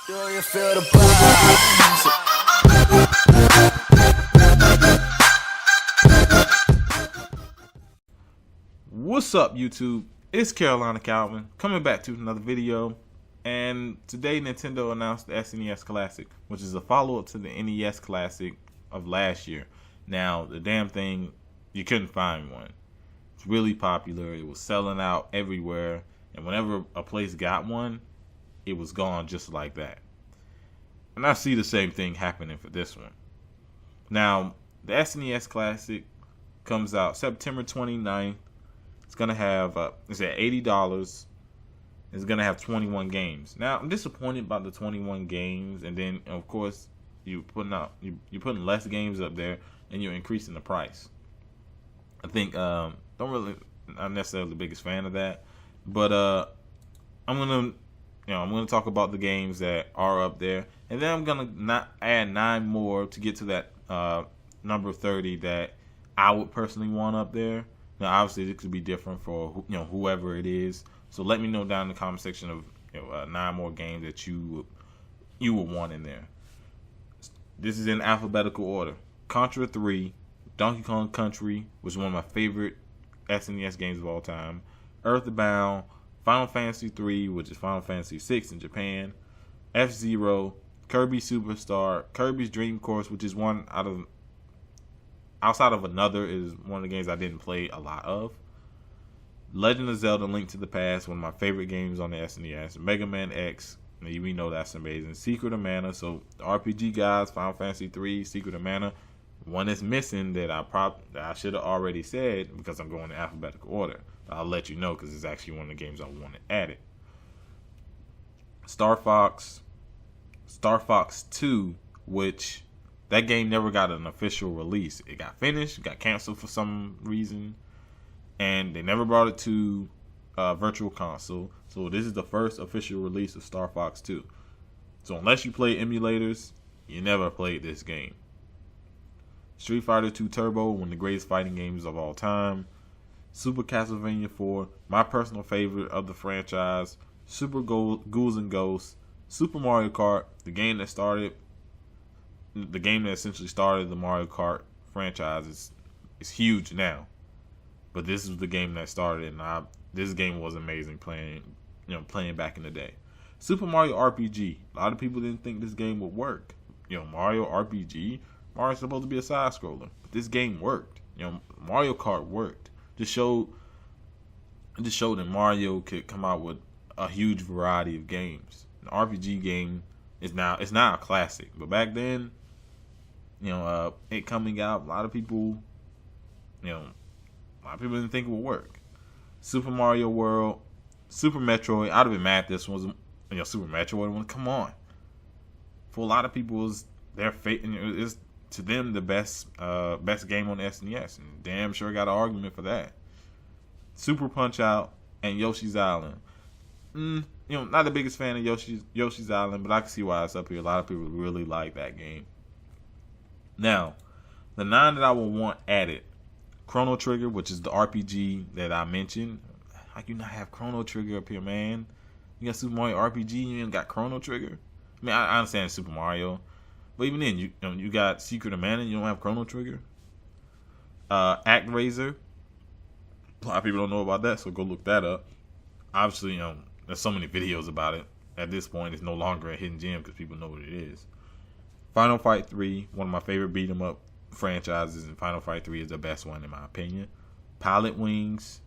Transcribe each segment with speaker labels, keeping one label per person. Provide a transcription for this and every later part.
Speaker 1: Do you feel the vibes?
Speaker 2: What's up, YouTube? It's Carolina Calvin coming back to another video, and today Nintendo announced the SNES Classic, which is a follow-up to the NES Classic of last year. Now, the damn thing, you couldn't find one. It's really popular. It was selling out everywhere, and whenever a place got one, it was gone just like that. And I see the same thing happening for this one. Now, the SNES Classic comes out September 29th. It's going to have, it's at $80. It's going to have 21 games. Now, I'm disappointed about the 21 games. And then, of course, you're putting less games up there and you're increasing the price. I think, I'm necessarily the biggest fan of that. But I'm going to talk about the games that are up there. And then I'm going to not add 9 more to get to that number 30 that I would personally want up there. Now, obviously, it could be different for whoever it is. So let me know down in the comment section of 9 more games that you would want in there. This is in alphabetical order: Contra 3, Donkey Kong Country, which is one of my favorite SNES games of all time, Earthbound, Final Fantasy 3, which is Final Fantasy 6 in Japan, F-Zero, Kirby Superstar, Kirby's Dream Course, which is one outside of another, is one of the games I didn't play a lot of. Legend of Zelda: Link to the Past, one of my favorite games on the SNES. Mega Man X, we know that's amazing. Secret of Mana, so the RPG guys, Final Fantasy 3, Secret of Mana. One that's missing that I should have already said because I'm going in alphabetical order. I'll let you know because it's actually one of the games I wanted added. Star Fox 2, which that game never got an official release. It got finished, got canceled for some reason, and they never brought it to Virtual Console. So this is the first official release of Star Fox 2. So unless you play emulators, you never played this game. Street Fighter 2 Turbo, one of the greatest fighting games of all time. Super Castlevania 4, my personal favorite of the franchise. Super Ghouls and Ghosts. Super Mario Kart, the game that essentially started the Mario Kart franchise, is huge now. But this is the game that started it, and this game was amazing playing back in the day. Super Mario RPG. A lot of people didn't think this game would work. Mario RPG. Mario's supposed to be a side scroller, but this game worked. Mario Kart worked. Just showed that Mario could come out with a huge variety of games. An RPG game is now a classic, but back then, it coming out, a lot of people didn't think it would work. Super Mario World, Super Metroid. I'd have been mad if this was Super Metroid one. Come on, for a lot of people, is their fate. It's to them the best game on the SNES, and damn sure got an argument for that. Super Punch Out and Yoshi's Island. Not the biggest fan of Yoshi's Island, but I can see why it's up here. A lot of people really like that game. Now, the 9 that I will want added: Chrono Trigger, which is the RPG that I mentioned. How you not have Chrono Trigger up here, man? You got Super Mario RPG, you ain't got Chrono Trigger. I mean, I understand Super Mario, but even then, you got Secret of Mana, you don't have Chrono Trigger. ActRaiser. A lot of people don't know about that, so go look that up. Obviously, there's so many videos about it. At this point, it's no longer a hidden gem because people know what it is. Final Fight 3, one of my favorite beat 'em up franchises, and Final Fight 3 is the best one in my opinion. Pilot Wings,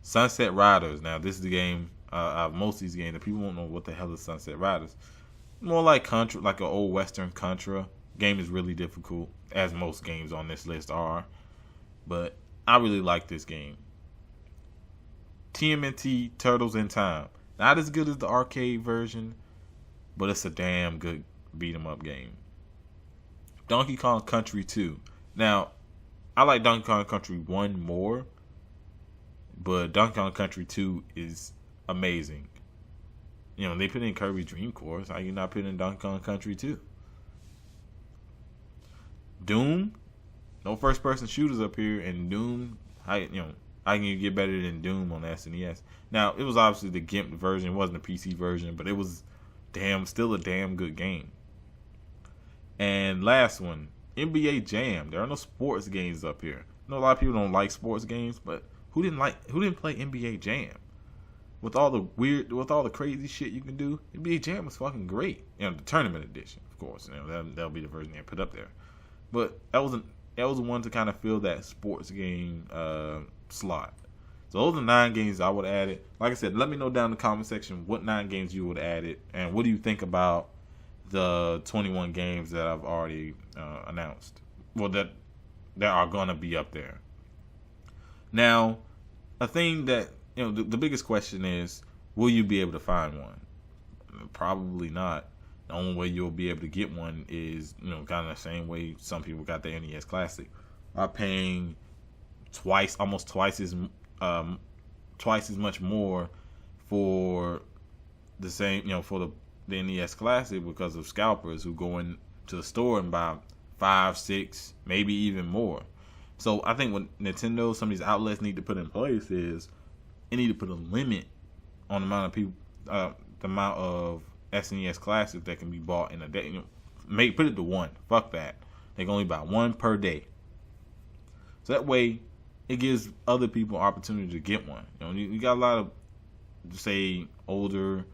Speaker 2: Sunset Riders. Now, this is the game. Most of these games, that people won't know what the hell is Sunset Riders. More like Contra, like an old Western Contra. Game is really difficult, as most games on this list are, but I really like this game. TMNT Turtles in Time. Not as good as the arcade version, but it's a damn good beat 'em up game. Donkey Kong Country 2. Now, I like Donkey Kong Country 1 more, but Donkey Kong Country 2 is amazing. They put in Kirby's Dream Course. How you not put in Donkey Kong Country 2? Doom. No first-person shooters up here, and Doom. How can you get better than Doom on the SNES? Now, it was obviously the GIMP version. It wasn't the PC version, but it was still a damn good game. And last one, NBA Jam. There are no sports games up here. I know a lot of people don't like sports games, but who didn't play NBA Jam? With all the crazy shit you can do, NBA Jam was fucking great. The tournament edition, of course. That'll be the version they put up there. But that was one to kind of fill that sports game slot. So those are 9 games I would add it. Like I said, let me know down in the comment section what 9 games you would add it, and what do you think about the 21 games that I've already announced. Well, that are gonna be up there. Now, a thing that the biggest question is, will you be able to find one? Probably not. The only way you'll be able to get one is kind of the same way some people got the NES Classic, by paying almost twice as much more for the same, for the NES Classic, because of scalpers who go into the store and buy 5, 6, maybe even more. So I think what Nintendo, some of these outlets need to put in place is they need to put a limit on the amount of people, the amount of SNES Classic that can be bought in a day. Put it to 1. Fuck that. They can only buy 1 per day. So that way, it gives other people opportunity to get one. You got a lot of, say, older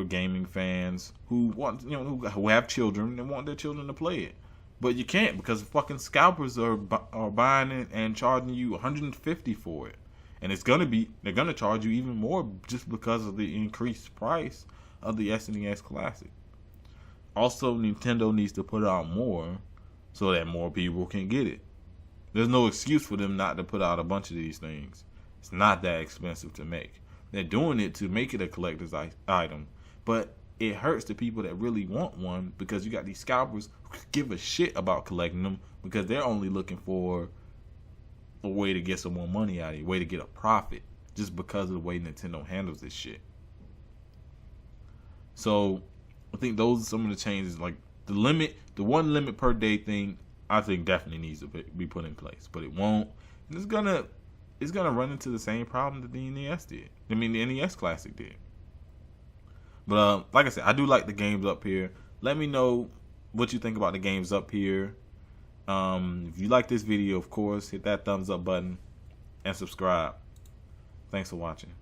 Speaker 2: gaming fans who want, who have children and want their children to play it, but you can't, because fucking scalpers are buying it and charging you $150 for it, and they're gonna charge you even more just because of the increased price of the SNES Classic. Also, Nintendo needs to put out more so that more people can get it. There's no excuse for them not to put out a bunch of these things. It's not that expensive to make. They're doing it to make it a collector's item, but it hurts the people that really want one, because you got these scalpers who give a shit about collecting them, because they're only looking for a way to get some more money out of it, a way to get a profit, just because of the way Nintendo handles this shit. So I think those are some of the changes. Like the 1 limit per day thing, I think definitely needs to be put in place, but it won't. And it's gonna run into the same problem that the NES did. The NES Classic did. But like I said, I do like the games up here. Let me know what you think about the games up here. If you like this video, of course, hit that thumbs up button and subscribe. Thanks for watching.